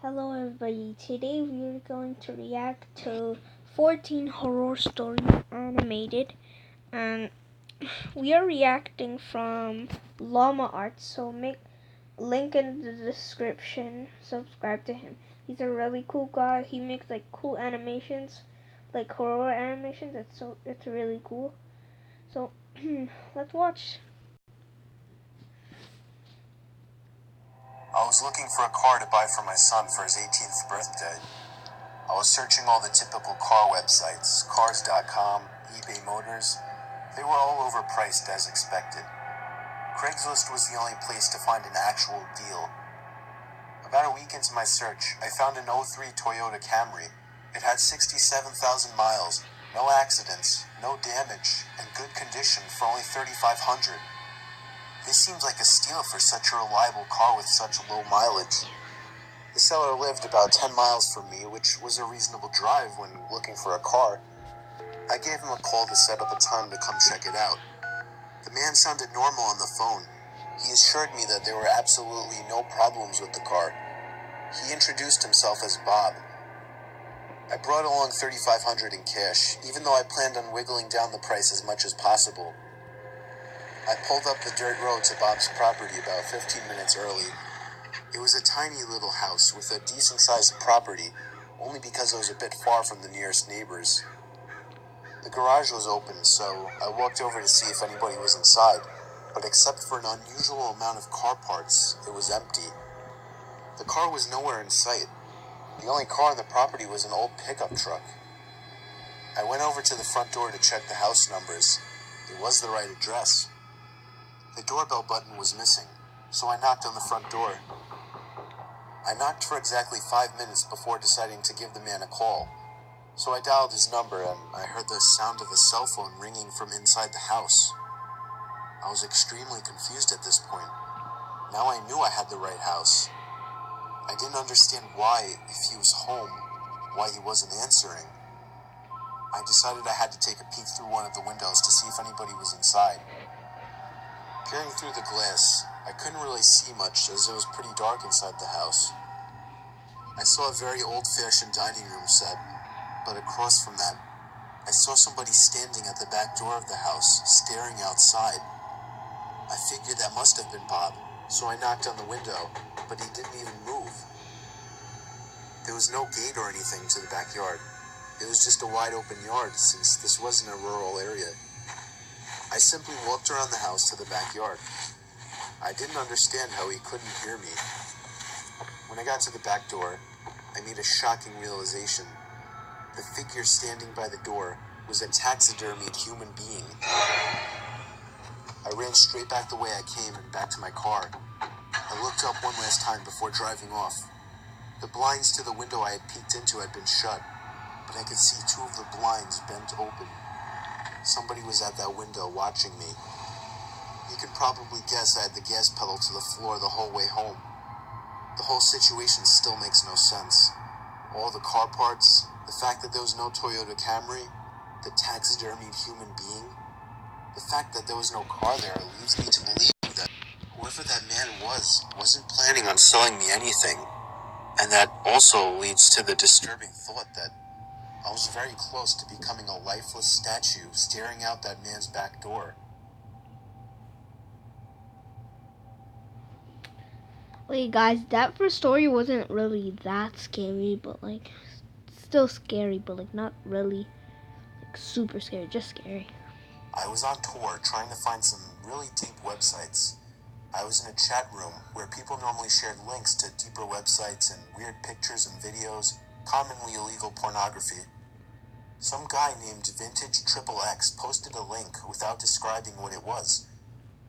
Hello everybody, today we're going to react to 14 horror stories animated, and we are reacting from Llama Art, so make link in the description, subscribe to him. He's a really cool guy. He makes like cool animations, like horror animations. It's really cool. So let's watch. I was looking for a car to buy for my son for his 18th birthday. I was searching all the typical car websites, cars.com, eBay Motors. They were all overpriced as expected. Craigslist was the only place to find an actual deal. About a week into my search, I found an '03 Toyota Camry. It had 67,000 miles, no accidents, no damage, and good condition for only $3,500. This seems like a steal for such a reliable car with such low mileage. The seller lived about 10 miles from me, which was a reasonable drive when looking for a car. I gave him a call to set up a time to come check it out. The man sounded normal on the phone. He assured me that there were absolutely no problems with the car. He introduced himself as Bob. I brought along $3,500 in cash, even though I planned on wiggling down the price as much as possible. I pulled up the dirt road to Bob's property about 15 minutes early. It was a tiny little house with a decent-sized property, only because it was a bit far from the nearest neighbors. The garage was open, so I walked over to see if anybody was inside, but except for an unusual amount of car parts, it was empty. The car was nowhere in sight. The only car on the property was an old pickup truck. I went over to the front door to check the house numbers. It was the right address. The doorbell button was missing, so I knocked on the front door. I knocked for exactly 5 minutes before deciding to give the man a call. So I dialed his number and I heard the sound of a cell phone ringing from inside the house. I was extremely confused at this point. Now I knew I had the right house. I didn't understand why, if he was home, why he wasn't answering. I decided I had to take a peek through one of the windows to see if anybody was inside. Peering through the glass, I couldn't really see much as it was pretty dark inside the house. I saw a very old-fashioned dining room set, but across from that, I saw somebody standing at the back door of the house, staring outside. I figured that must have been Bob, so I knocked on the window, but he didn't even move. There was no gate or anything to the backyard. It was just a wide-open yard, since this wasn't a rural area. I simply walked around the house to the backyard. I didn't understand how he couldn't hear me. When I got to the back door, I made a shocking realization. The figure standing by the door was a taxidermied human being. I ran straight back the way I came and back to my car. I looked up one last time before driving off. The blinds to the window I had peeked into had been shut, but I could see two of the blinds bent open. Somebody was at that window watching me. You can probably guess I had the gas pedal to the floor the whole way home. The whole situation still makes no sense. All the car parts, the fact that there was no Toyota Camry, the taxidermied human being, the fact that there was no car there leads me to believe that whoever that man wasn't planning on selling me anything. And that also leads to the disturbing thought that I was very close to becoming a lifeless statue staring out that man's back door. Wait, guys, that first story wasn't really that scary, but like still scary, but like not really like super scary, just scary. I was on tour trying to find some really deep websites. I was in a chat room where people normally shared links to deeper websites and weird pictures and videos, commonly illegal pornography. Some guy named Vintage Triple X posted a link without describing what it was.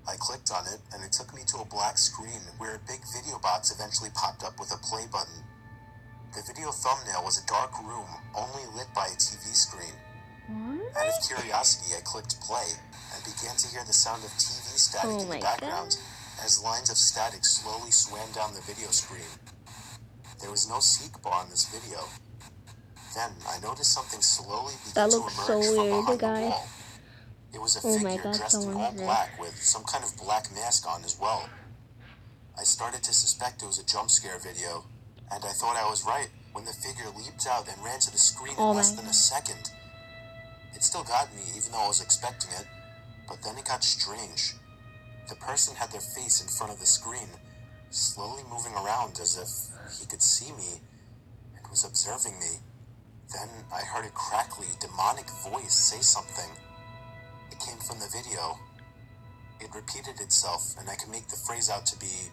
I clicked on it, and it took me to a black screen where a big video box eventually popped up with a play button. The video thumbnail was a dark room, only lit by a TV screen. Out of curiosity, I clicked play, and began to hear the sound of TV static in the background as lines of static slowly swam down the video screen. There was no seek bar on this video. Then, I noticed something slowly begin to emerge from behind the wall. It was a figure dressed in all black with some kind of black mask on as well. I started to suspect it was a jump scare video. And I thought I was right when the figure leaped out and ran to the screen Oh in my less than a God. second. It still got me, even though I was expecting it. But then it got strange. The person had their face in front of the screen, slowly moving around as if he could see me and was observing me. Then I heard a crackly, demonic voice say something. It came from the video. It repeated itself, and I could make the phrase out to be,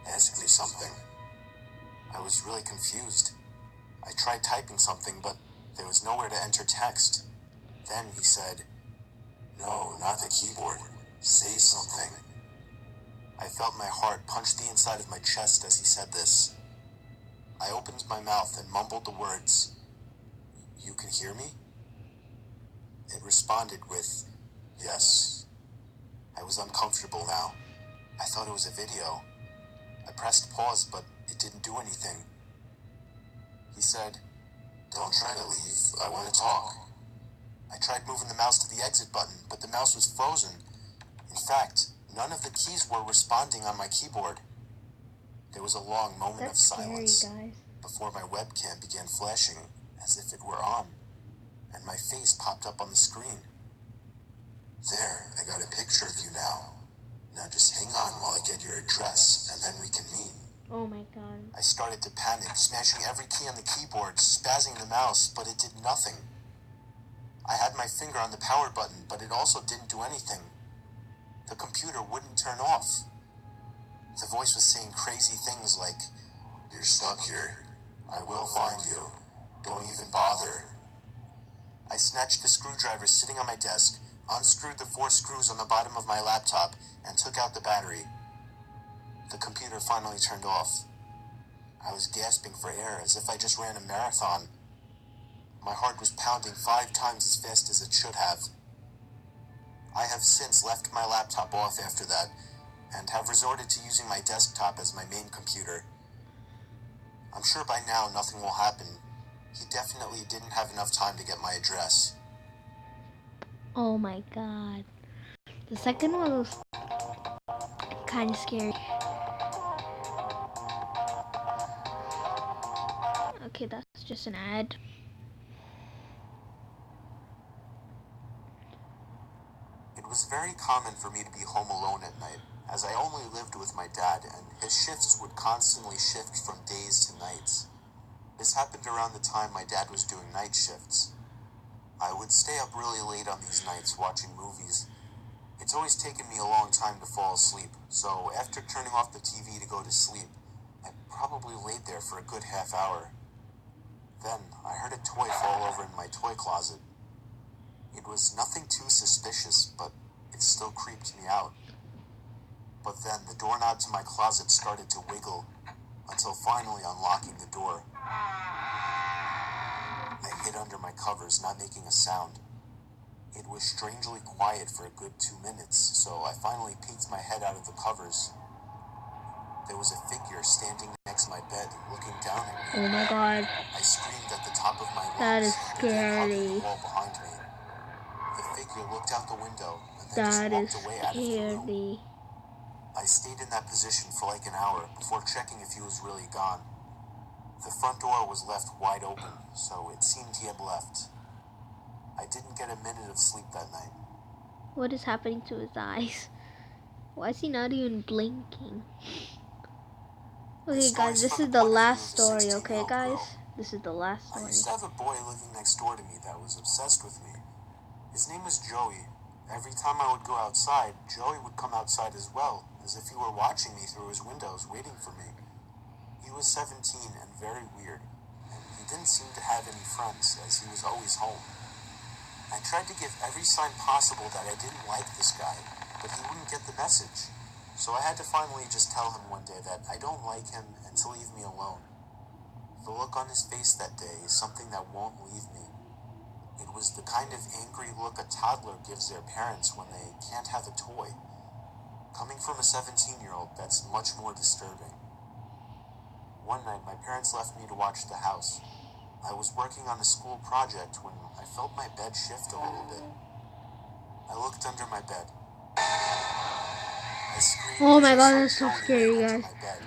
"Ask me something." I was really confused. I tried typing something, but there was nowhere to enter text. Then he said, "No, not the keyboard. Say something." I felt my heart punch the inside of my chest as he said this. I opened my mouth and mumbled the words, "You can hear me?" It responded with, "Yes." I was uncomfortable now. I thought it was a video. I pressed pause, but it didn't do anything. He said, "Don't try to leave. I want to talk." I tried moving the mouse to the exit button, but the mouse was frozen. In fact, none of the keys were responding on my keyboard. There was a long moment of That's scary, silence guys. before my webcam began flashing as if it were on, and my face popped up on the screen. "There, I got a picture of you now. Now just hang on while I get your address, and then we can meet." Oh my God. I started to panic, smashing every key on the keyboard, spazzing the mouse, but it did nothing. I had my finger on the power button, but it also didn't do anything. The computer wouldn't turn off. The voice was saying crazy things like, "You're stuck here. I will find you. Don't even bother." I snatched the screwdriver sitting on my desk, unscrewed the 4 screws on the bottom of my laptop, and took out the battery. The computer finally turned off. I was gasping for air as if I just ran a marathon. My heart was pounding 5 times as fast as it should have. I have since left my laptop off after that, and have resorted to using my desktop as my main computer. I'm sure by now nothing will happen. He definitely didn't have enough time to get my address. Oh my God. The second one was kind of scary. Okay, that's just an ad. It was very common for me to be home alone at night, as I only lived with my dad, and his shifts would constantly shift from days to nights. This happened around the time my dad was doing night shifts. I would stay up really late on these nights watching movies. It's always taken me a long time to fall asleep, so after turning off the TV to go to sleep, I probably laid there for a good half hour. Then I heard a toy fall over in my toy closet. It was nothing too suspicious, but it still creeped me out. But then the doorknob to my closet started to wiggle, until finally unlocking the door. I hid under my covers, not making a sound. It was strangely quiet for a good 2 minutes, so I finally peeked my head out of the covers. There was a figure standing next to my bed, looking down at me. Oh my God. I screamed at the top of my That lungs is and began hugging the scary. wall behind me. The figure looked out the window and then just That is walked away out of the room. scary. I stayed in that position for like an hour before checking if he was really gone. The front door was left wide open, so it seemed he had left. I didn't get a minute of sleep that night. What is happening to his eyes? Why is he not even blinking? Okay, guys, Stories this from the is the point of view last of a story, okay, 16-year-old guys? girl. This is the last I story. used to have a boy living next door to me that was obsessed with me. His name was Joey. Every time I would go outside, Joey would come outside as well, as if he were watching me through his windows, waiting for me. He was 17 and very weird, and he didn't seem to have any friends, as he was always home. I tried to give every sign possible that I didn't like this guy, but he wouldn't get the message. So I had to finally just tell him one day that I don't like him and to leave me alone. The look on his face that day is something that won't leave me. It was the kind of angry look a toddler gives their parents when they can't have a toy. Coming from a 17-year-old, that's much more disturbing. One night, my parents left me to watch the house. I was working on a school project when I felt my bed shift a little bit. I looked under my bed. I screamed Oh as my I God, saw that's so Joey scary, laying under guys. my bed.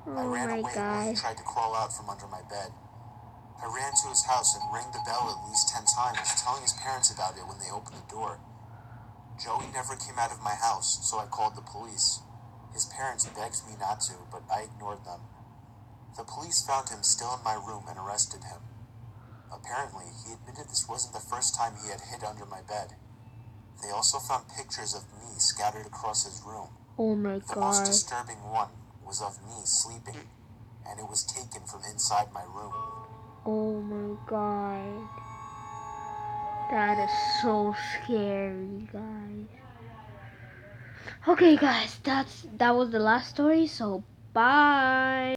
I ran my away when he God. tried to crawl out from under my bed. I ran to his house and rang the bell at least 10 times, telling his parents about it when they opened the door. Joey never came out of my house, so I called the police. His parents begged me not to, but I ignored them. The police found him still in my room and arrested him. Apparently, he admitted this wasn't the first time he had hid under my bed. They also found pictures of me scattered across his room. Oh my The most God. disturbing one was of me sleeping, and it was taken from inside my room. Oh my God. That is so scary, guys. Okay, guys, that was the last story. So bye.